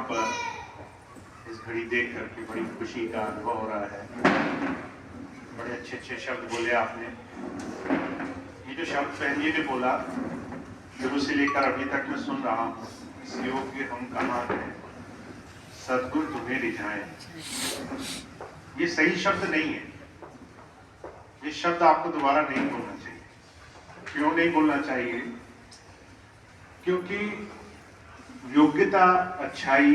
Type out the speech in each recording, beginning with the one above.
पर इस घड़ी देख करके बड़ी खुशी का अनुभव हो रहा है। बड़े अच्छे अच्छे शब्द बोले आपने। ये जो शब्द पहले ने बोला, शुरू से लेकर अभी तक मैं सुन रहा हूँ, इस योग्य हम कहाँ हैं, सद्गुरु तुम्हें रिझाएं। ये सही शब्द नहीं है। ये शब्द आपको दोबारा नहीं बोलना चाहिए। क्यों नहीं बोलना चाहिए? क्योंकि योग्यता, अच्छाई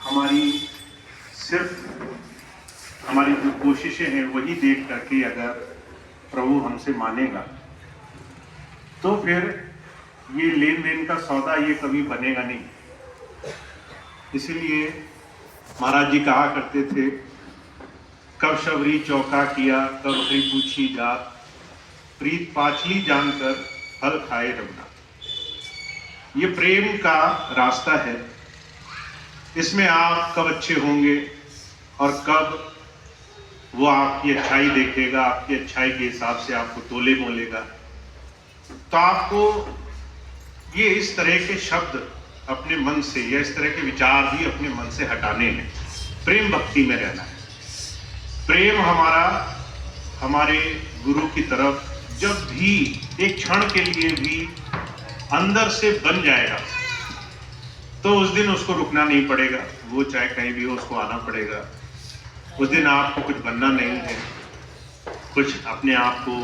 हमारी सिर्फ हमारी जो कोशिशें हैं वही देख करके अगर प्रभु हमसे मानेगा तो फिर ये लेन देन का सौदा ये कभी बनेगा नहीं। इसीलिए महाराज जी कहा करते थे, कब शबरी चौका किया, कब हरी पूछी जात, प्रीत पाचली जानकर फल खाए रघुनाथ। ये प्रेम का रास्ता है। इसमें आप कब अच्छे होंगे और कब वो आपकी अच्छाई देखेगा, आपकी अच्छाई के हिसाब से आपको तोले मोलेगा। तो आपको ये इस तरह के शब्द अपने मन से या इस तरह के विचार भी अपने मन से हटाने हैं। प्रेम भक्ति में रहना है। प्रेम हमारा हमारे गुरु की तरफ जब भी एक क्षण के लिए भी अंदर से बन जाएगा तो उस दिन उसको रुकना नहीं पड़ेगा। वो चाहे कहीं भी हो, उसको आना पड़ेगा। उस दिन आपको कुछ बनना नहीं है, कुछ अपने आप को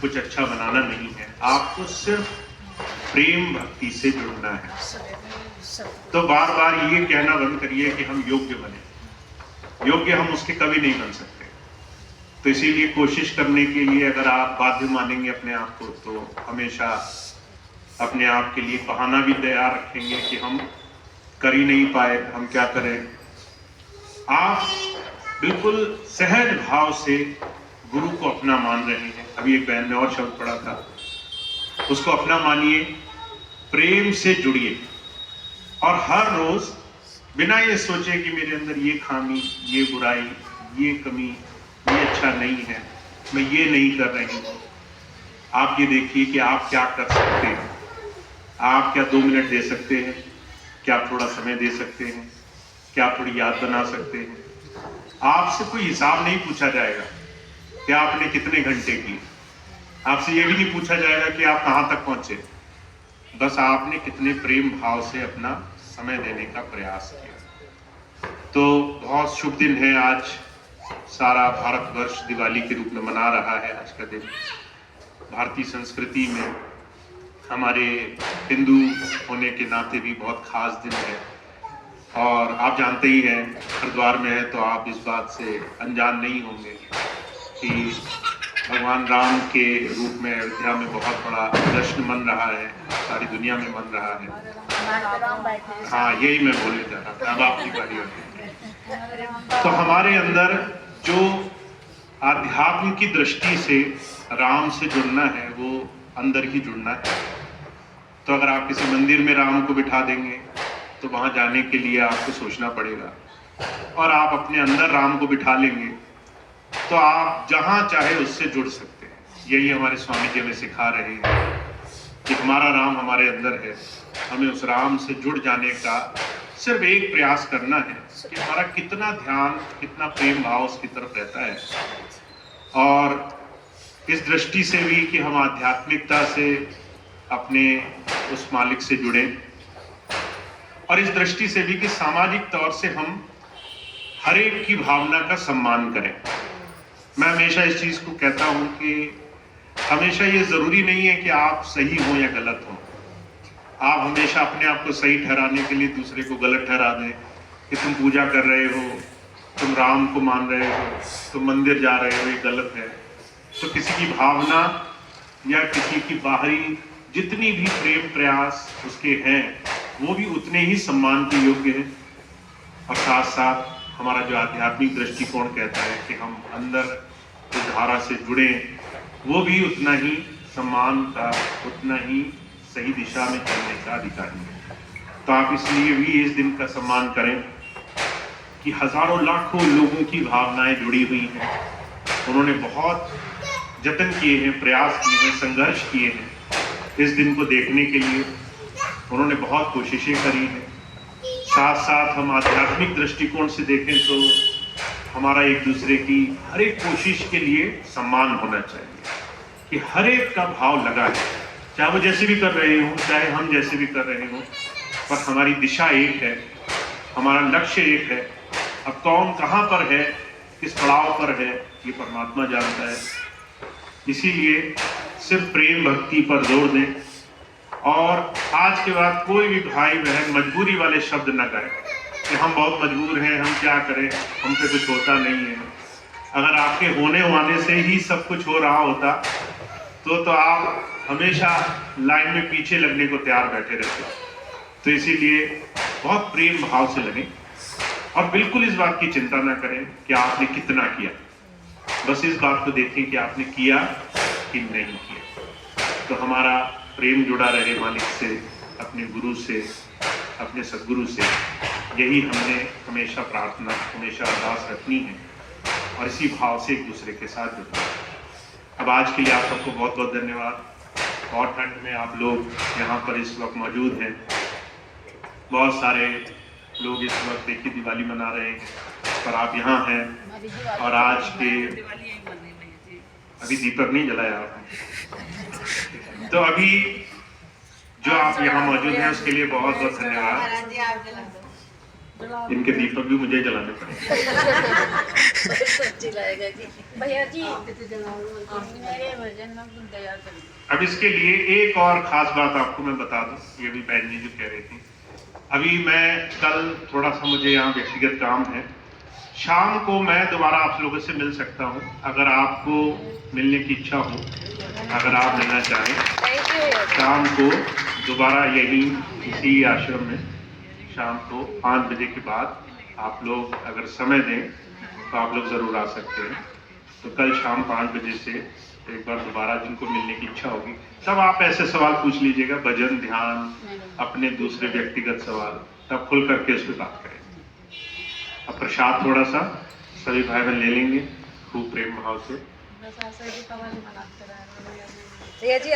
कुछ अच्छा बनाना नहीं है। आपको सिर्फ प्रेम भक्ति से जुड़ना है। तो बार बार ये कहना बंद करिए कि हम योग्य बने। योग्य हम उसके कभी नहीं बन सकते। तो इसीलिए कोशिश करने के लिए अगर आप बाध्य मानेंगे अपने आप को, तो हमेशा अपने आप के लिए बहाना भी तैयार रखेंगे कि हम कर ही नहीं पाए, हम क्या करें। आप बिल्कुल सहज भाव से गुरु को अपना मान रहे हैं। अभी एक बहन ने और शब्द पढ़ा था, उसको अपना मानिए, प्रेम से जुड़िए और हर रोज बिना ये सोचे कि मेरे अंदर ये खामी, ये बुराई, ये कमी, ये अच्छा नहीं है, मैं ये नहीं कर रही हूँ। आप ये देखिए कि आप क्या कर सकते हैं। आप क्या 2 मिनट दे सकते हैं? क्या आप थोड़ा समय दे सकते हैं? क्या आप थोड़ी याद बना सकते हैं? आपसे कोई हिसाब नहीं पूछा जाएगा कि आपने कितने घंटे किए। आपसे ये भी नहीं पूछा जाएगा कि आप कहाँ तक पहुंचे। बस आपने कितने प्रेम भाव से अपना समय देने का प्रयास किया। तो बहुत शुभ दिन है आज। सारा भारतवर्ष दिवाली के रूप में मना रहा है आज का दिन। भारतीय संस्कृति में हमारे हिंदू होने के नाते भी बहुत खास दिन है। और आप जानते ही हैं, हरिद्वार में है तो आप इस बात से अनजान नहीं होंगे कि भगवान राम के रूप में अयोध्या में बहुत बड़ा जश्न मन रहा है, सारी दुनिया में मन रहा है। हाँ, यही मैं बोलने जा रहा था। अब आपकी बारी होती है। तो हमारे अंदर जो आध्यात्म की दृष्टि से राम से जुड़ना है, वो अंदर ही जुड़ना है। तो अगर आप किसी मंदिर में राम को बिठा देंगे तो वहां जाने के लिए आपको सोचना पड़ेगा, और आप अपने अंदर राम को बिठा लेंगे तो आप जहां चाहे उससे जुड़ सकते हैं। यही हमारे स्वामी जी हमें सिखा रहे हैं कि हमारा राम हमारे अंदर है। हमें उस राम से जुड़ जाने का सिर्फ एक प्रयास करना है कि हमारा कितना ध्यान, कितना प्रेम भाव उसकी तरफ रहता है। और इस दृष्टि से भी कि हम आध्यात्मिकता से अपने उस मालिक से जुड़े, और इस दृष्टि से भी कि सामाजिक तौर से हम हर एक की भावना का सम्मान करें। मैं हमेशा इस चीज को कहता हूं कि हमेशा ये जरूरी नहीं है कि आप सही हो या गलत हो। आप हमेशा अपने आप को सही ठहराने के लिए दूसरे को गलत ठहरा दें कि तुम पूजा कर रहे हो, तुम राम को मान रहे हो, तुम मंदिर जा रहे हो, ये गलत है। तो किसी की भावना या किसी की बाहरी जितनी भी प्रेम प्रयास उसके हैं, वो भी उतने ही सम्मान के योग्य हैं। और साथ साथ हमारा जो आध्यात्मिक दृष्टिकोण कहता है कि हम अंदर इस धारा से जुड़े, वो भी उतना ही सम्मान का, उतना ही सही दिशा में चलने का अधिकारी है। तो आप इसलिए भी इस दिन का सम्मान करें कि हजारों लाखों लोगों की भावनाएं जुड़ी हुई हैं। उन्होंने बहुत जतन किए हैं, प्रयास किए हैं, संघर्ष किए हैं इस दिन को देखने के लिए। उन्होंने बहुत कोशिशें करी हैं। साथ साथ हम आध्यात्मिक दृष्टिकोण से देखें तो हमारा एक दूसरे की हर एक कोशिश के लिए सम्मान होना चाहिए कि हर एक का भाव लगा है, चाहे वो जैसे भी कर रहे हो, चाहे हम जैसे भी कर रहे हो, पर हमारी दिशा एक है, हमारा लक्ष्य एक है। अब कौन कहाँ पर है, किस पड़ाव पर है, ये परमात्मा जानता है। इसीलिए सिर्फ प्रेम भक्ति पर जोर दें और आज के बाद कोई भी भाई बहन मजबूरी वाले शब्द न कहे कि हम बहुत मजबूर हैं, हम क्या करें, हम पे कुछ होता नहीं है। अगर आपके होने वाले से ही सब कुछ हो रहा होता तो आप हमेशा लाइन में पीछे लगने को तैयार बैठे रहते। तो इसीलिए बहुत प्रेम भाव से लगें और बिल्कुल इस बात की चिंता न करें कि आपने कितना किया, बस इस बात को देखें कि आपने किया कि नहीं किया। तो हमारा प्रेम जुड़ा रहे मालिक से, अपने गुरु से, अपने सद्गुरु से, यही हमने हमेशा प्रार्थना, हमेशा अरदास रखनी है और इसी भाव से एक दूसरे के साथ जुड़ना है। अब आज के लिए आप सबको बहुत बहुत धन्यवाद। बहुत ठंड में आप लोग यहाँ पर इस वक्त मौजूद हैं। बहुत सारे लोग इस वक्त देखिए दिवाली मना रहे हैं, पर आप यहाँ हैं और आज के अभी दीपक नहीं जलाया आपने, तो अभी जो आप यहाँ मौजूद हैं उसके लिए बहुत बहुत धन्यवाद। इनके दीपक भी मुझे जलाने पड़े। भैया जी अब इसके लिए एक और खास बात आपको मैं बता दूं, ये भी बहन जी जो कह रही थी, अभी मैं कल थोड़ा सा मुझे यहाँ व्यक्तिगत काम है, शाम को मैं दोबारा आप लोगों से मिल सकता हूँ। अगर आपको मिलने की इच्छा हो, अगर आप मिलना चाहें, शाम को दोबारा यही इसी आश्रम में शाम को 5 बजे के बाद आप लोग अगर समय दें तो आप लोग ज़रूर आ सकते हैं। तो कल शाम 5 बजे से एक बार दोबारा जिनको मिलने की इच्छा होगी, तब आप ऐसे सवाल पूछ लीजिएगा, भजन, ध्यान, अपने दूसरे व्यक्तिगत सवाल, तब खुल करके उस पर बात करें। अब प्रसाद थोड़ा सा सभी भाई बहन ले लेंगे खूब प्रेम भाव से। भैया जी